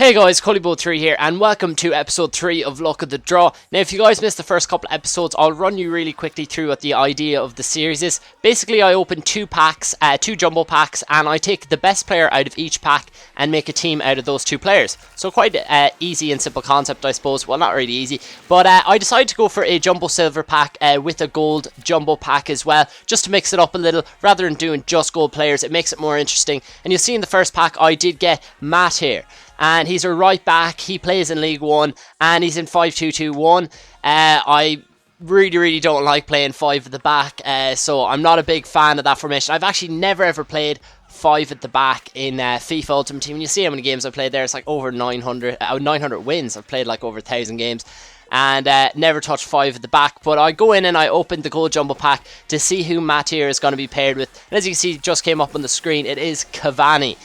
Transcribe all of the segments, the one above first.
Hey guys, Cullybo3 here and welcome to episode 3 of Luck of the Draw. Now if you guys missed the first couple episodes, I'll run you really quickly through what the idea of the series is. Basically I open two jumbo packs, and I take the best player out of each pack and make a team out of those two players. So quite easy and simple concept, I suppose. Well, not really easy, but I decided to go for a jumbo silver pack with a gold jumbo pack as well, just to mix it up a little rather than doing just gold players. It makes it more interesting. And you'll see in the first pack I did get Matt here. And he's a right back, he plays in League 1, and he's in 5-2-2-1. I really don't like playing 5 at the back, so I'm not a big fan of that formation. I've actually never ever played 5 at the back in FIFA Ultimate Team. You see how many games I've played there, it's like over 900 wins. I've played like over 1,000 games. And never touched 5 at the back. But I go in and I open the gold jumbo pack to see who Matt here is going to be paired with. And as you can see, just came up on the screen, it is Cavani.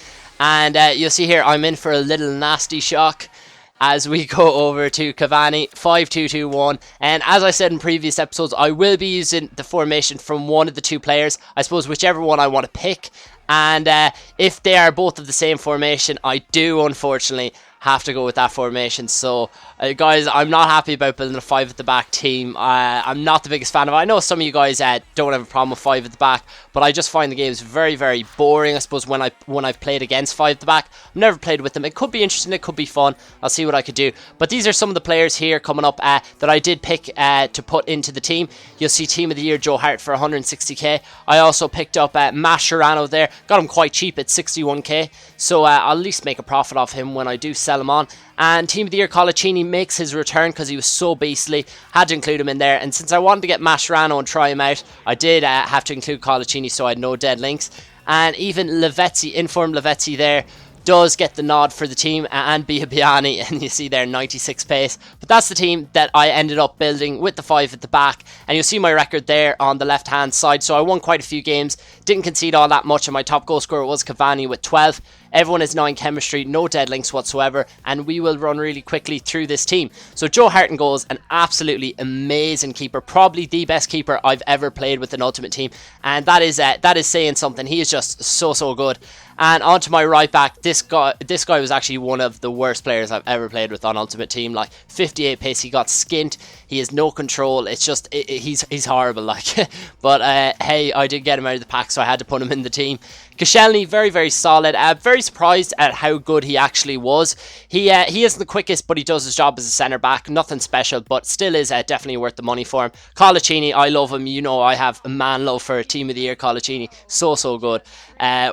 And you'll see here, I'm in for a little nasty shock as we go over to Cavani, 5-2-2-1. And as I said in previous episodes, I will be using the formation from one of the two players. I suppose whichever one I want to pick. And if they are both of the same formation, I do unfortunately have to go with that formation. So guys, I'm not happy about building a 5 at the back team. I'm not the biggest fan of it. I know some of you guys don't have a problem with 5 at the back, but I just find the games very boring, I suppose, when I've played against 5 at the back. I've never played with them. It could be interesting, it could be fun. I'll see what I could do. But these are some of the players here coming up that I did pick to put into the team. You'll see Team of the Year Joe Hart for 160k. I also picked up Mascherano there. Got him quite cheap at 61k. So I'll at least make a profit off him when I do sell him on. And Team of the Year Colaccini makes his return because he was so beastly. Had to include him in there. And since I wanted to get Mascherano and try him out, I did have to include Colaccini, so I had no dead links. And even Lavezzi, informed Lavezzi there, does get the nod for the team, and Biabiani, and you see there 96 pace. But that's the team that I ended up building with the 5 at the back, and you'll see my record there on the left hand side. So I won quite a few games, didn't concede all that much, and my top goal scorer was Cavani with 12. Everyone is 9 chemistry, no dead links whatsoever, and we will run really quickly through this team. So Joe Hart in goals, an absolutely amazing keeper, probably the best keeper I've ever played with an Ultimate Team, and that is saying something. He is just so good. And onto my right back, this guy was actually one of the worst players I've ever played with on Ultimate Team. Like 58 pace, he got skint, he has no control. It's just he's horrible, like. But hey, I did get him out of the pack, so I had to put him in the team. Koscielny, very solid. Very surprised at how good he actually was. He isn't the quickest, but he does his job as a centre back. Nothing special, but still is definitely worth the money for him. Colaccini, I love him. You know I have a man love for Team of the Year Colaccini. So good.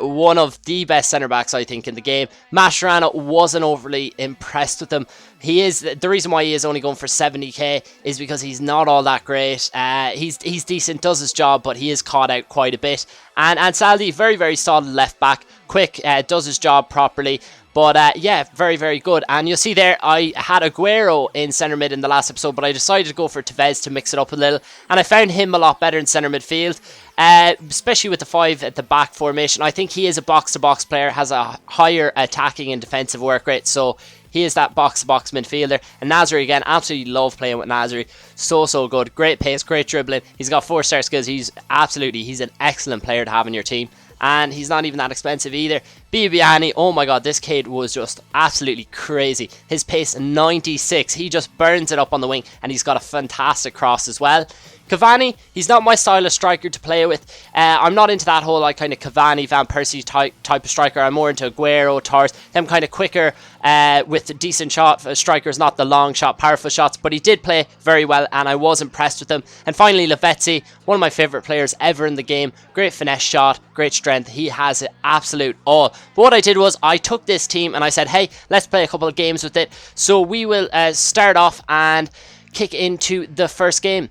One of the best centre backs I think in the game. Mascherano, wasn't overly impressed with him. The reason why he is only going for 70k is because he's not all that great. He's decent, does his job, but he is caught out quite a bit. And Ansaldi, very solid left back, quick, does his job properly. But yeah, very good. And you'll see there, I had Aguero in centre mid in the last episode, but I decided to go for Tevez to mix it up a little. And I found him a lot better in centre midfield, especially with the 5 at the back formation. I think he is a box-to-box player, has a higher attacking and defensive work rate, so he is that box-to-box midfielder. And Nasri again, absolutely love playing with Nasri. So good. Great pace, great dribbling. He's got 4-star skills. He's an excellent player to have in your team. And he's not even that expensive either. Biabiani, oh my god, this kid was just absolutely crazy. His pace 96. He just burns it up on the wing, and he's got a fantastic cross as well. Cavani, he's not my style of striker to play with. I'm not into that whole like kind of Cavani, Van Persie type of striker. I'm more into Aguero, Torres, them kind of quicker with decent shot strikers, not the long shot, powerful shots. But he did play very well, and I was impressed with him. And finally, Lavezzi, one of my favourite players ever in the game. Great finesse shot, great strength. He has it absolute all. But what I did was I took this team and I said, hey, let's play a couple of games with it. So we will start off and kick into the first game.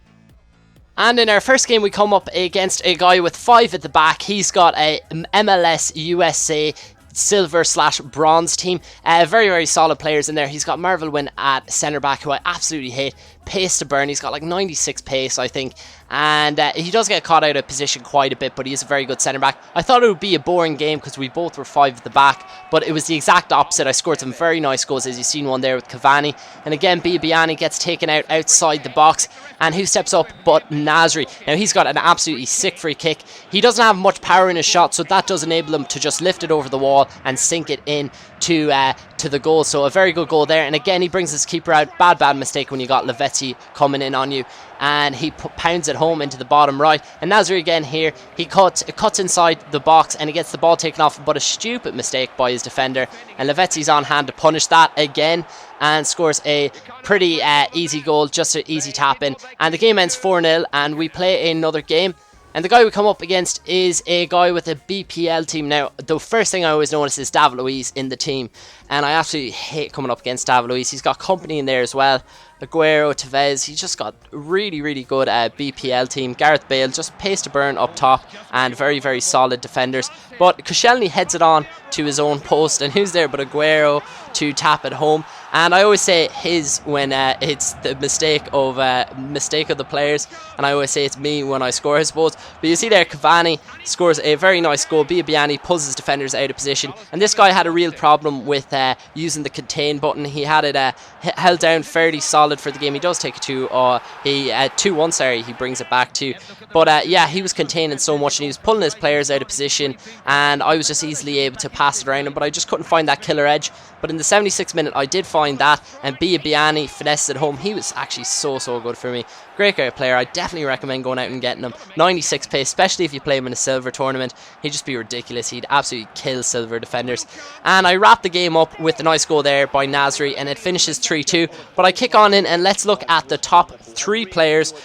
And in our first game, we come up against a guy with 5 at the back. He's got a MLS USA silver/bronze team. Very solid players in there. He's got Marvel Wynn at centre back, who I absolutely hate. Pace to burn. He's got like 96 pace, I think. And he does get caught out of position quite a bit, but he is a very good centre back. I thought it would be a boring game because we both were 5 at the back, but it was the exact opposite. I scored some very nice goals, as you've seen one there with Cavani. And again, Biabiani gets taken out outside the box. And who steps up but Nasri? Now, he's got an absolutely sick free kick. He doesn't have much power in his shot, so that does enable him to just lift it over the wall and sink it in to to the goal. So a very good goal there. And again, he brings his keeper out. Bad mistake when you got Lavezzi coming in on you. And he pounds it home into the bottom right. And Nasri again here, it cuts inside the box and he gets the ball taken off, but a stupid mistake by his defender. And Lavezzi's on hand to punish that again and scores a pretty easy goal, just an easy tap in. And the game ends 4-0 and we play another game. And the guy we come up against is a guy with a BPL team. Now, the first thing I always notice is David Luiz in the team. And I absolutely hate coming up against David Luiz. He's got company in there as well. Aguero, Tevez, he's just got really good BPL team. Gareth Bale, just pace to burn up top and very solid defenders. But Koscielny heads it on to his own post, and who's there but Aguero to tap it home. And I always say his when it's the mistake of the players, and I always say it's me when I score, I suppose. But you see there, Cavani scores a very nice goal. Biabiany pulls his defenders out of position, and this guy had a real problem with using the contain button. He had it held down fairly solid for the game. He does take it to 2-1. Sorry, he brings it back to. But yeah, he was containing so much, and he was pulling his players out of position, and I was just easily able to pass it around him. But I just couldn't find that killer edge. But in the 76th minute, I did find that, and Biabiany finessed it home. He was actually so good for me. Great player. I definitely recommend going out and getting him. 96 pace, especially if you play him in a silver tournament. He'd just be ridiculous. He'd absolutely kill silver defenders. And I wrapped the game up with a nice goal there by Nasri, and it finishes 3-2. But I kick on in, and let's look at the top 3 players,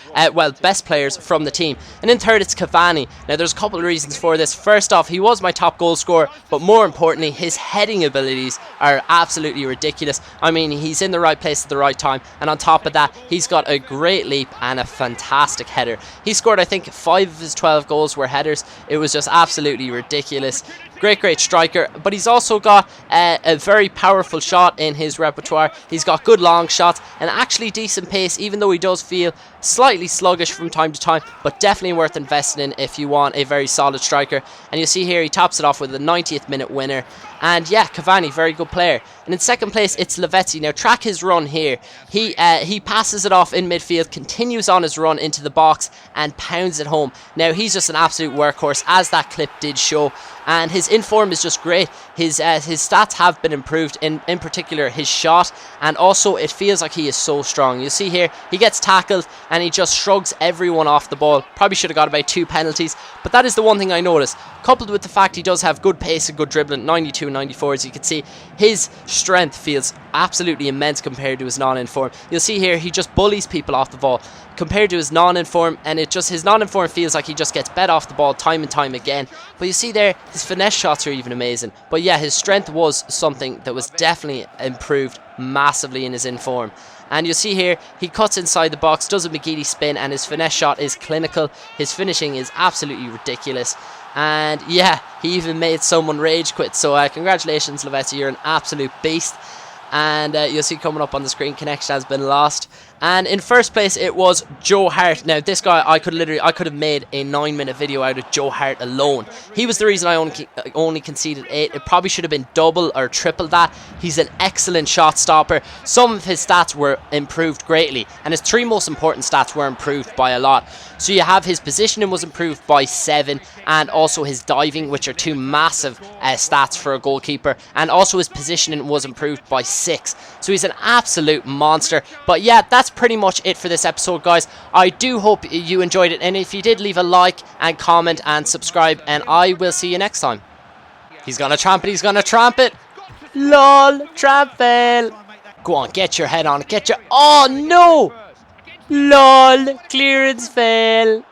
best players from the team. And in third, it's Cavani. Now, there's a couple of reasons for this. First off, he was my top goal scorer, but more importantly, his heading abilities are absolutely ridiculous. I mean, he's in the right place at the right time, and on top of that, he's got a great leap and a fantastic header. He scored, I think, 5 of his 12 goals were headers. It was just absolutely ridiculous. Great striker, but he's also got a very powerful shot in his repertoire. He's got good long shots and actually decent pace, even though he does feel slightly sluggish from time to time, but definitely worth investing in if you want a very solid striker. And you see here, he tops it off with a 90th minute winner. And yeah, Cavani, very good player. And in second place, it's Lavezzi. Now, track his run here. He passes it off in midfield, continues on his run into the box, and pounds it home. Now, he's just an absolute workhorse, as that clip did show. And his inform is just great. His stats have been improved, in particular his shot, and also it feels like he is so strong. You see here, he gets tackled and he just shrugs everyone off the ball. Probably should have got about 2 penalties, but that is the one thing I noticed. Coupled with the fact he does have good pace and good dribbling, 92 and 94, as you can see, his strength feels absolutely immense compared to his non-inform. You'll see here, he just bullies people off the ball compared to his non-inform, and his non-inform feels like he just gets bet off the ball time and time again. But you see there, his finesse shots are even amazing. But yeah, his strength was something that was definitely improved massively in his inform. And you see here, he cuts inside the box, does a McGeady spin, and his finesse shot is clinical. His finishing is absolutely ridiculous. And yeah, he even made someone rage quit. So congratulations, Lavezzi, you're an absolute beast. And you'll see coming up on the screen, connection has been lost. And in first place, it was Joe Hart. Now, this guy, I could have made a 9-minute video out of Joe Hart alone. He was the reason I only conceded 8. It probably should have been double or triple that. He's an excellent shot stopper. Some of his stats were improved greatly, and his 3 most important stats were improved by a lot. So you have his positioning was improved by 7, and also his diving, which are 2 massive stats for a goalkeeper, and also his positioning was improved by 6. So he's an absolute monster. But yeah, that's pretty much it for this episode, guys. I do hope you enjoyed it, and if you did, leave a like and comment and subscribe, and I will see you next time. He's gonna tramp it, he's gonna tramp it. LOL, trample. Go on, get your head on it, oh no! LOL, clearance fail.